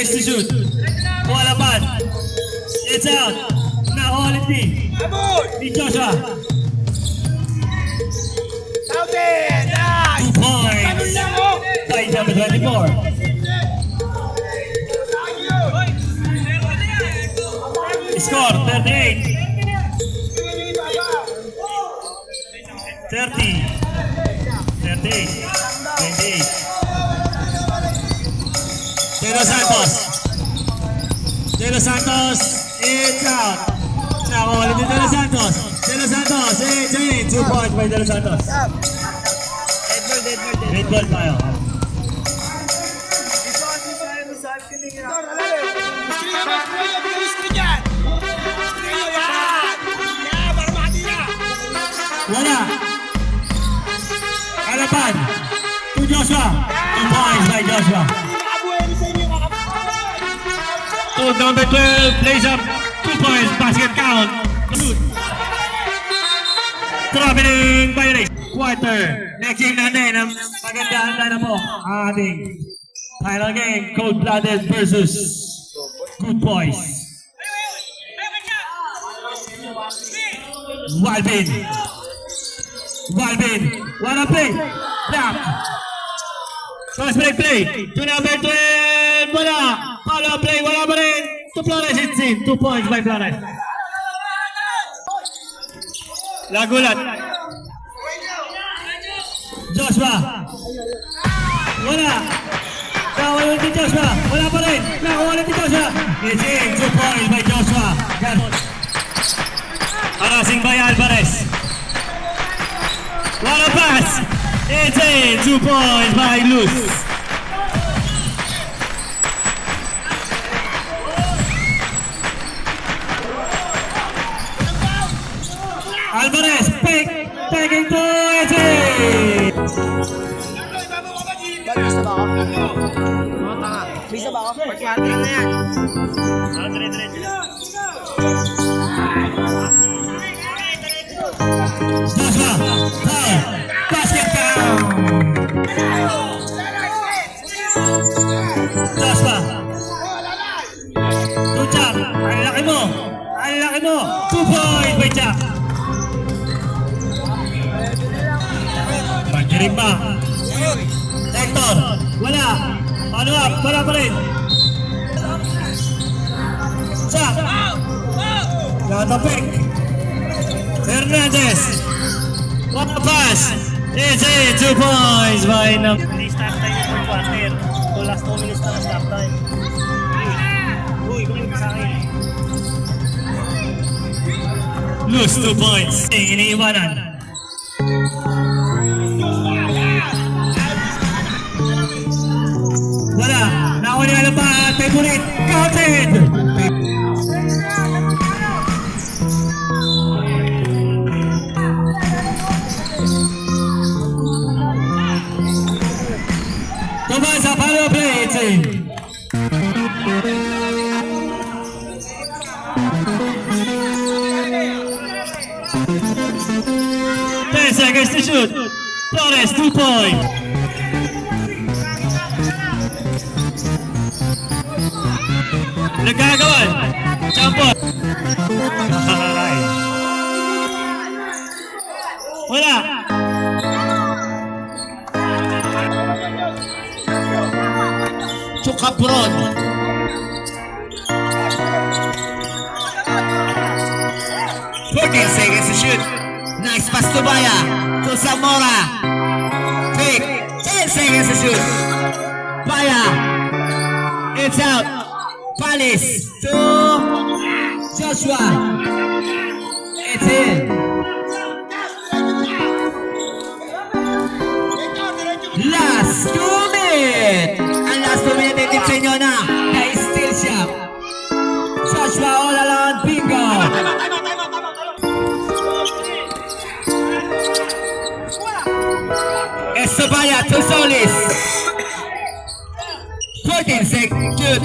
seconds to shoot. Walapan. It's out. Nakuha ulit ni Joshua. 2 points. By number 24. Score 38. 30. 38. 28. De Los Santos. De Los Santos. It's out. Nakuha ulit ni De Los Santos. De Los Santos. It's in. 2 points by De Los Santos. Red ball tayo. Wala. Alapan. To Joshua. 2 points by Joshua. To number 12. Plays up. 2 points. Basket count. Traveling by race. Quarter. Next game natin. Ang magandaan na po ang ating final game. Cold-blooded versus Good Boys. Walvin. Walvin. Wanna play? Black. Fast break play. To number 12. Wala. Follow play. Wala pa rin. To Flores. It's in. 2 points by Flores. Lagulat. Joshua. Wala. Nakuha ni Joshua. Wala pa rin. Nakuha ni Joshua. It's in. 2 points by Joshua. Harassing by Alvarez. What a pass. It's in. 2 points by Luz. Alvarez. Pick. Taking to. It's in. Bisa ba ako? Bisa ba ako? Pag-hatring na yan. Joshua, foul, basket count. Joshua, to Jack, ang laki mo, 2 points by Jack. Pagkiring pa. Hector, wala, follow up, wala pa rin. Jack, Gatapik. Hernandez. What a pass. It's in. 2 points by number. Start time for quarter. So last 2 minutes na start time. Uy, kumain ka sa akin. Lose 2 points. Iniiwanan. Wala. Nakuha niya lang pa. Favorite. Counted. Tomas, follow play, it's in. Ten seconds to shoot. Flores, 2 points. Nagkagawan. Jumper. Wala. Chukapron. Seconds to shoot. Nice pass to Baya. To Zamora. Pick. 10 seconds to shoot. Baya. It's out. Palis to Joshua. It's in. Last 2 minutes. Ang last 2 minutes itipsin nyo na. Na-steal siya. Joshua all around. Bingo. Estabaya to Solis. 14 seconds. Shoot.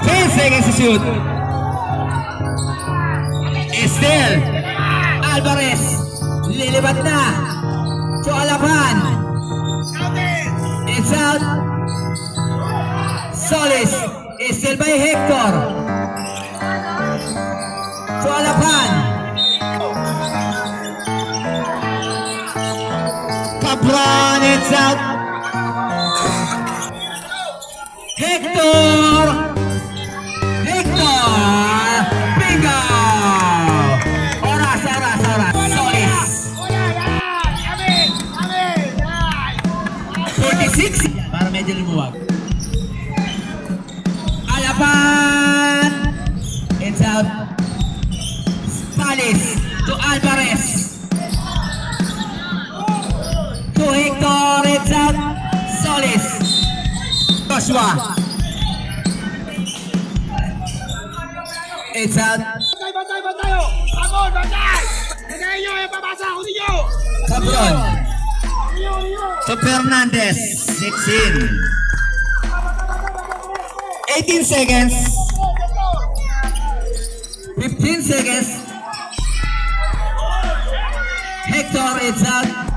10 seconds to shoot. Estel. Alvarez. Lilibat na. Alapan. It's out. Solis is still by Hector. To Alapan. Cabron, it's out. Hector. Hector. Bingo. Oras. Solis. 46 para medyo lumuwag. Alapan. It's out. Palis to Alvarez. To Hector. It's out. Solis. Joshua. It's out. Bantay! Abon, bantay! Bantay nyo, yung pabasa, huli nyo! Cabron. To Fernandez. 16. 18 seconds. 15 seconds. Hector, it's out.